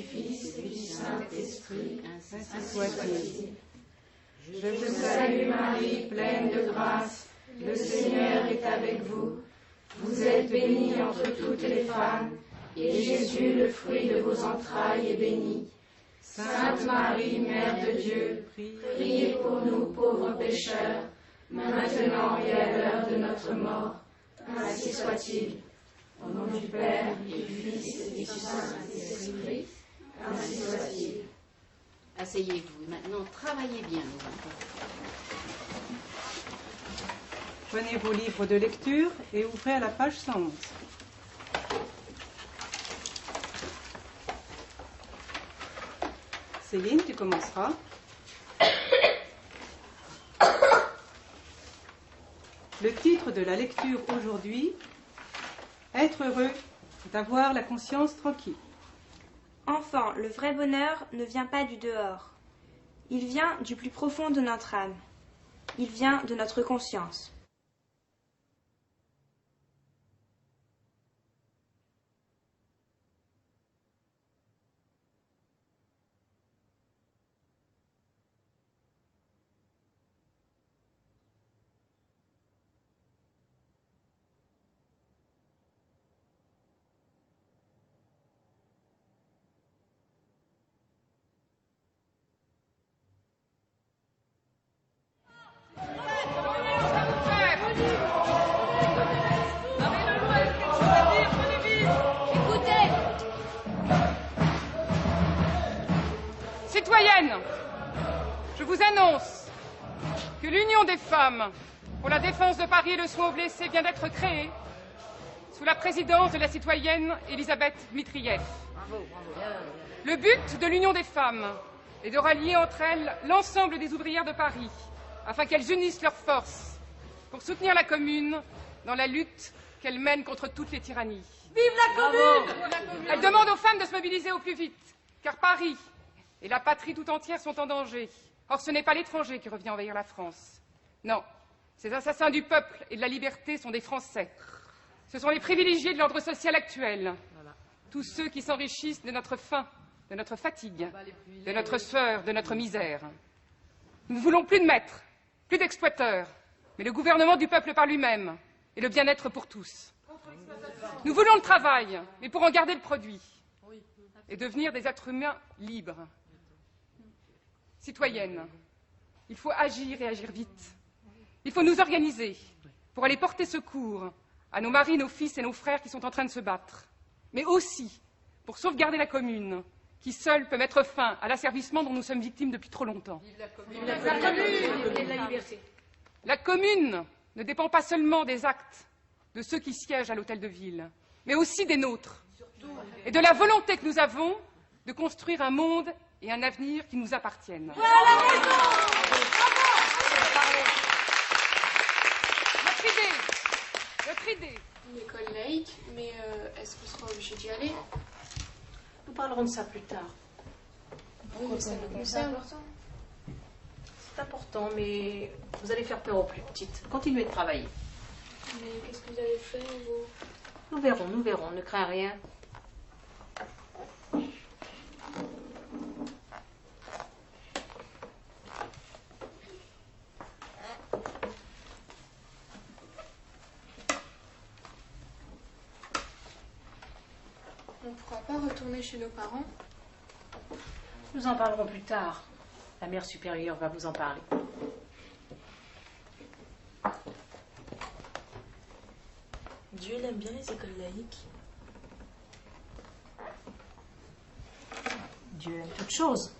Fils et du Saint-Esprit, ainsi soit-il. Je vous salue Marie, pleine de grâce, le Seigneur est avec vous. Vous êtes bénie entre toutes les femmes, et Jésus, le fruit de vos entrailles, est béni. Sainte Marie, Mère de Dieu, priez pour nous pauvres pécheurs, maintenant et à l'heure de notre mort. Ainsi soit-il. Au nom du Père, et du Fils et du Saint-Esprit, ainsi soit-il. Asseyez-vous. Maintenant, travaillez bien, les enfants. Prenez vos livres de lecture et ouvrez à la page 111. Céline, tu commenceras. Le titre de la lecture aujourd'hui, Être heureux, d'avoir la conscience tranquille. Enfant, le vrai bonheur ne vient pas du dehors. Il vient du plus profond de notre âme. Il vient de notre conscience. Citoyennes, je vous annonce que l'Union des femmes pour la défense de Paris et le soin aux blessés vient d'être créée sous la présidence de la citoyenne Elisabeth Dmitrieff. Le but de l'Union des femmes est de rallier entre elles l'ensemble des ouvrières de Paris afin qu'elles unissent leurs forces pour soutenir la Commune dans la lutte qu'elle mène contre toutes les tyrannies. Vive la Commune! Elle demande aux femmes de se mobiliser au plus vite, car Paris et la patrie tout entière sont en danger. Or, ce n'est pas l'étranger qui revient envahir la France. Non, ces assassins du peuple et de la liberté sont des Français. Ce sont les privilégiés de l'ordre social actuel. Tous ceux qui s'enrichissent de notre faim, de notre fatigue, de notre sueur, de notre misère. Nous ne voulons plus de maîtres, plus d'exploiteurs, mais le gouvernement du peuple par lui-même et le bien-être pour tous. Nous voulons le travail, mais pour en garder le produit et devenir des êtres humains libres. Citoyennes, il faut agir et agir vite. Il faut nous organiser pour aller porter secours à nos maris, nos fils et nos frères qui sont en train de se battre, mais aussi pour sauvegarder la Commune, qui seule peut mettre fin à l'asservissement dont nous sommes victimes depuis trop longtemps. Vive la Commune! Vive la Commune! Vive la liberté! La Commune ne dépend pas seulement des actes de ceux qui siègent à l'hôtel de ville, mais aussi des nôtres, et de la volonté que nous avons de construire un monde et un avenir qui nous appartiennent. Notre idée. Une école laïque, mais est-ce qu'on sera obligé d'y aller? Nous parlerons de ça plus tard. Oui, mais ça nous concerne. C'est important, mais vous allez faire peur aux plus petites. Continuez de travailler. Mais qu'est-ce que vous allez faire, vous? Nous verrons, ne crains rien. On ne pourra pas retourner chez nos parents? Nous en parlerons plus tard. La mère supérieure va vous en parler. Dieu il aime bien les écoles laïques. Dieu aime toutes choses.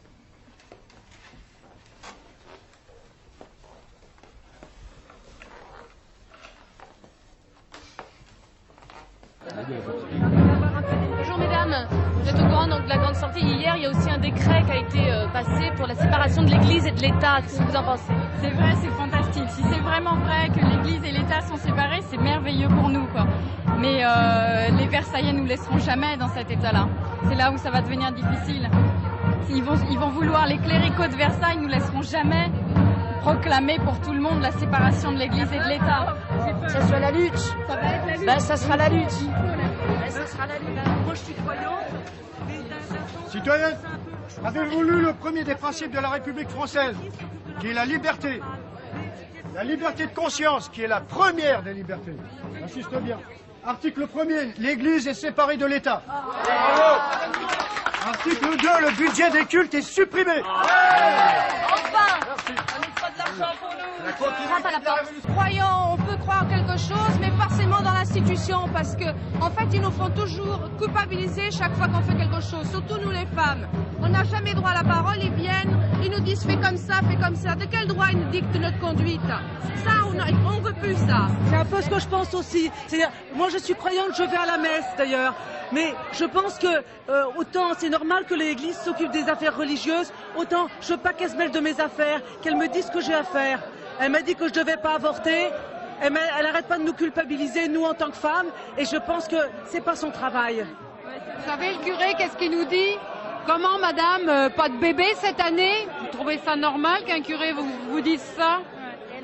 Bonjour mesdames, vous êtes au courant donc, de la grande sortie. Hier, il y a aussi un décret qui a été passé pour la séparation de l'Église et de l'État. Qu'est-ce que vous en pensez? C'est vrai, c'est fantastique. Si c'est vraiment vrai que l'Église et l'État sont séparés, c'est merveilleux pour nous, quoi. Mais les Versaillais nous laisseront jamais dans cet état-là. C'est là où ça va devenir difficile. Ils vont vouloir, les cléricaux de Versailles nous laisseront jamais proclamer pour tout le monde la séparation de l'Église et de l'État. Ça sera la lutte. Ça va être la lutte. Ben, ça sera la lutte. Ça sera la lutte. Moi, je suis croyante, mais Citoyens, avez-vous lu le premier des principes de la République française, qui est la liberté? La liberté de conscience, qui est la première des libertés. Insiste bien. Article 1er, l'Église est séparée de l'État. Article 2, le budget des cultes est supprimé. Enfin, on ne pas de l'argent pour nous. Frappe à la porte. Croyants, on peut croire quelque chose, mais forcément dans l'institution, parce que, en fait, ils nous font toujours culpabiliser chaque fois qu'on fait quelque chose, surtout nous les femmes. On n'a jamais droit à la parole, ils viennent, ils nous disent fais comme ça, fais comme ça. De quel droit ils nous dictent notre conduite? Ça, on veut plus ça. C'est un peu ce que je pense aussi. C'est-à-dire, moi je suis croyante, je vais à la messe d'ailleurs, mais je pense que autant c'est normal que l'Église s'occupe des affaires religieuses, autant je veux pas qu'elle se mêle de mes affaires, qu'elle me dise ce que j'ai à faire. Elle m'a dit que je devais pas avorter. Elle arrête pas de nous culpabiliser, nous en tant que femmes, et je pense que c'est pas son travail. Vous savez, le curé, qu'est-ce qu'il nous dit? Comment, madame, pas de bébé cette année? Vous trouvez ça normal qu'un curé vous dise ça?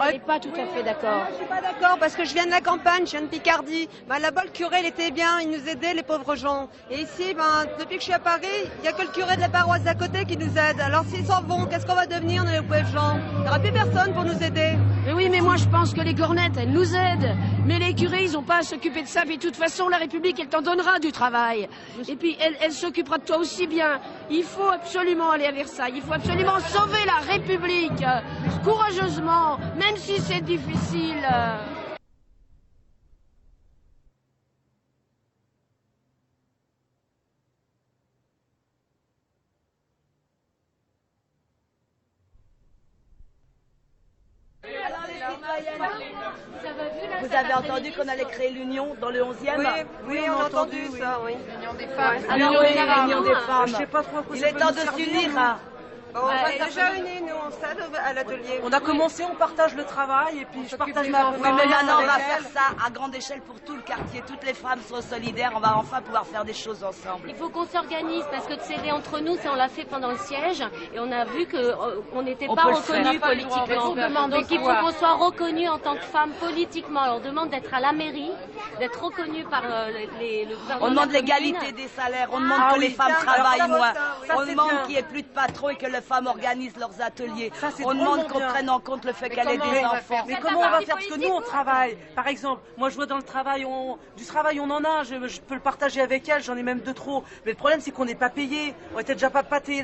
Elle n'est pas tout à fait d'accord. Je suis pas d'accord parce que je viens de la campagne, je viens de Picardie. Là-bas, le curé, il était bien, il nous aidait, les pauvres gens. Et ici, depuis que je suis à Paris, il n'y a que le curé de la paroisse d'à côté qui nous aide. Alors s'ils s'en vont, qu'est-ce qu'on va devenir, nous, les pauvres gens? Il n'y aura plus personne pour nous aider. Mais oui, mais moi je pense que les cornettes, elles nous aident. Mais les curés, ils n'ont pas à s'occuper de ça. Mais de toute façon, la République, elle t'en donnera du travail. Et puis, elle s'occupera de toi aussi bien. Il faut absolument aller à Versailles. Il faut absolument sauver la République. Courageusement, même si c'est difficile. Vous avez entendu qu'on allait créer l'Union dans le 11e? Oui, on a entendu ça, oui. L'Union des femmes. Alors, l'Union des femmes. Je sais pas trop à quoi Il ça est peut temps nous de servir, s'unir. On est déjà unis, nous, on s'aide à l'atelier. On a commencé, on partage le travail et puis je partage ma Oui, mais maintenant on va faire ça à grande échelle pour tout le quartier. Toutes les femmes sont solidaires, on va enfin pouvoir faire des choses ensemble. Il faut qu'on s'organise parce que de s'aider entre nous, ça on l'a fait pendant le siège et on a vu qu'on n'était pas reconnus politiquement. Donc il faut qu'on soit reconnus en tant que femmes politiquement. Alors, on demande d'être à la mairie, d'être reconnus par le gouvernement. On demande l'égalité des salaires, on demande que les femmes travaillent moins. On demande qu'il n'y ait plus de patrons et que les femmes organisent leurs ateliers. On demande qu'on prenne en compte le fait qu'elle ait des enfants. Mais comment on va faire? Parce que nous, on travaille. Par exemple, moi, je vois dans le travail, du travail, on en a. Je peux le partager avec elle. J'en ai même de trop. Mais le problème, c'est qu'on n'est pas payé. On était déjà pas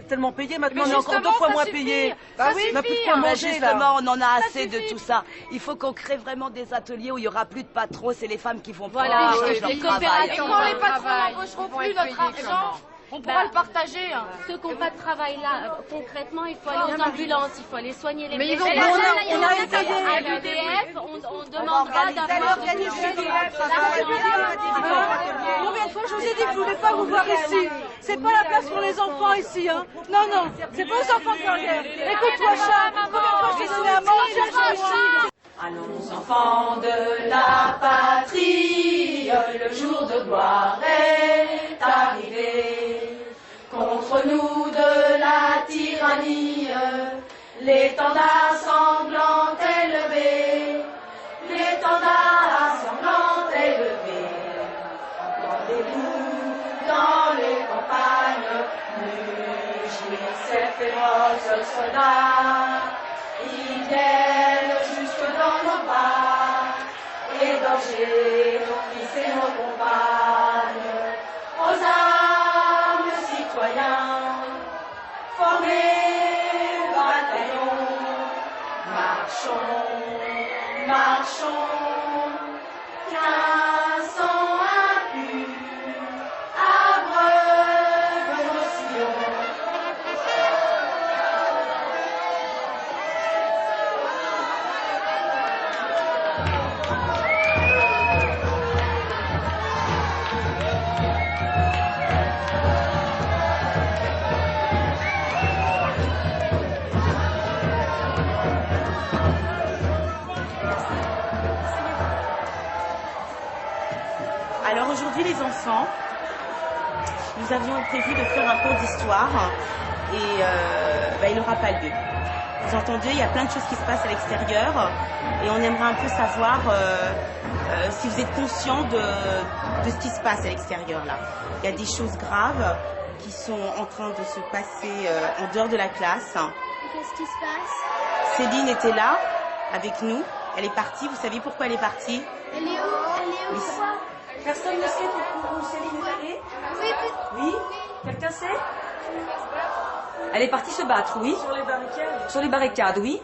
tellement payé. Maintenant, on est encore 2 fois moins payé. Bah oui, on n'a plus de quoi manger. Justement, on en a assez de tout ça. Il faut qu'on crée vraiment des ateliers où il n'y aura plus de patrons. C'est les femmes qui vont prendre leur travail. Et quand les patrons n'embaucheront plus notre argent, on pourra le partager. Ceux qui n'ont pas de travail là, concrètement, il faut aller aux ambulances, il faut aller soigner les blessés. On a essayé. À l'UDF, on demandera d'avoir Combien de fois je vous ai dit que je voulais pas vous voir ici? C'est pas la place pour les enfants ici, hein? Non, non, c'est pas aux enfants de faire. Écoute-toi, chat, combien de fois je t'ai donné à manger ici? Allons enfants de la patrie, le jour de gloire est arrivé. Contre nous de la tyrannie, l'étendard sanglant est levé. L'étendard sanglant est levé. Entendez-vous dans les campagnes mugir ces féroces soldats. Ils viennent jusque dans nos bras, égorger nos fils et nos compagnes. Aux armes, citoyens, formez bataillon. Marchons, marchons, qu'un sang impur abreuve nos sillons. Alors aujourd'hui les enfants, nous avions prévu de faire un cours d'histoire et il n'aura pas lieu. Vous entendez, il y a plein de choses qui se passent à l'extérieur et on aimerait un peu savoir si vous êtes conscients de ce qui se passe à l'extérieur là. Il y a des choses graves qui sont en train de se passer en dehors de la classe. Qu'est-ce qui se passe? Céline était là, avec nous. Elle est partie. Vous savez pourquoi elle est partie? Elle est où? Elle est où? Personne ne sait où Céline est allée? Oui. Oui? Quelqu'un sait? Elle est partie se battre, oui. Sur les barricades? Sur les barricades, oui.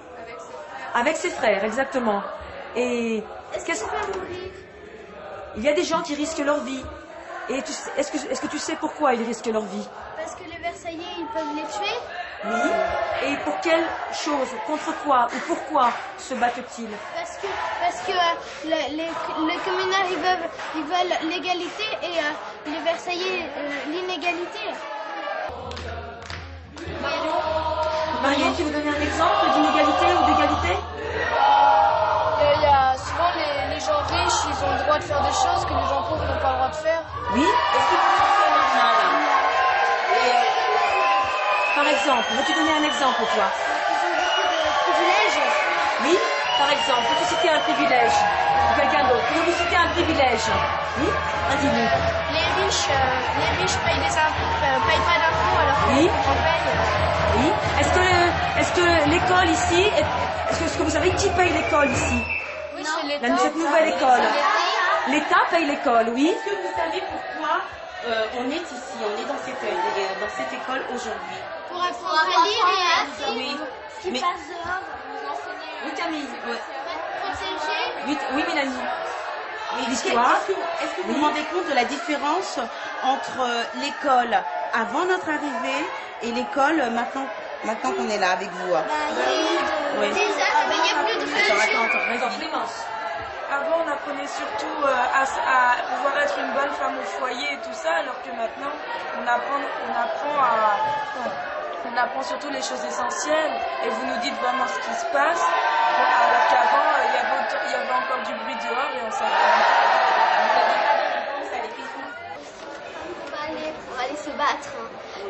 Avec ses frères, exactement. Et qu'est-ce qu'on va mourir? Il y a des gens qui risquent leur vie. Et est-ce que tu sais pourquoi ils risquent leur vie? Parce que les Versaillais, ils peuvent les tuer? Oui. Et pour quelle chose? Contre quoi? Ou pourquoi se battent-ils? Parce que les communards, ils veulent l'égalité et les Versaillais, l'inégalité. Marianne, tu veux donner un exemple d'inégalité ou d'égalité? Il y a souvent les gens riches, ils ont le droit de faire des choses que les gens pauvres n'ont pas le droit de faire. Oui. Est-ce que tu peux faire un exemple? Par exemple, veux-tu donner un exemple, toi? Ils ont beaucoup de privilèges. Oui, par exemple, peux-tu citer un privilège? Ou quelqu'un d'autre? Peux-tu citer un privilège? Oui, dis-nous. Les riches payent payent pas d'impôts alors que Oui. les pauvres payent. Oui. Est-ce que l'école ici, est-ce que vous savez qui paye l'école ici? Oui, c'est l'État. Cette nouvelle école. L'État paye l'école, oui. Est-ce que vous savez pourquoi on est ici, on est dans cette école aujourd'hui? Pour apprendre à lire et à écrire. Oui. Ce qui Mais- passe dehors, nous enseigner. Oui, Camille. Protéger. Oui, Mélanie. Oui, l'histoire. Est-ce que vous vous rendez compte de la différence entre l'école avant notre arrivée et l'école maintenant qu'on est là avec vous? Il y a eu des actes, mais il n'y a plus de religion. Attends, Clémence. Avant, on apprenait surtout à pouvoir être une bonne femme au foyer et tout ça, alors que maintenant, on apprend surtout les choses essentielles. Et vous nous dites vraiment ce qui se passe, alors qu'avant, il y avait encore du bruit dehors et on savait On va aller se battre.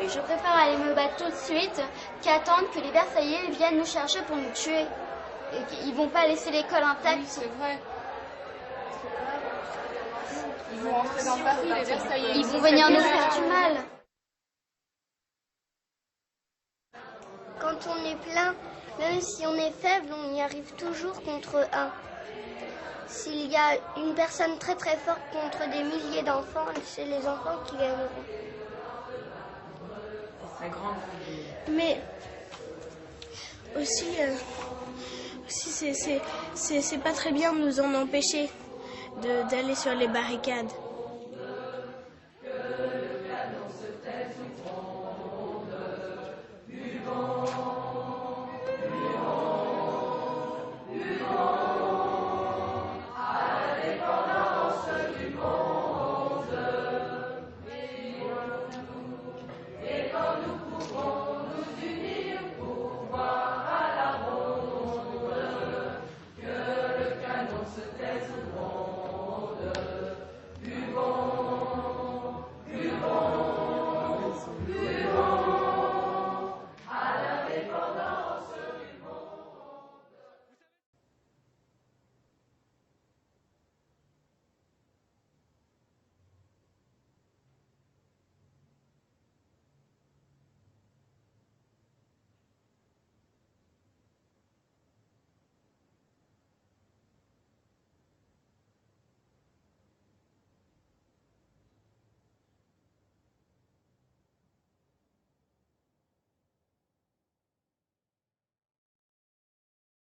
Je préfère aller me battre tout de suite qu'attendre que les Versaillais viennent nous chercher pour nous tuer. Et qu'ils vont pas laisser l'école intacte. Oui, c'est vrai. Ils vont rentrer dans Paris, les Versaillais. Ils vont venir nous faire du mal. Quand on est plein, même si on est faible, on y arrive toujours contre un. S'il y a une personne très très forte contre des milliers d'enfants, c'est les enfants qui gagneront. Mais aussi c'est pas très bien de nous en empêcher d'aller sur les barricades.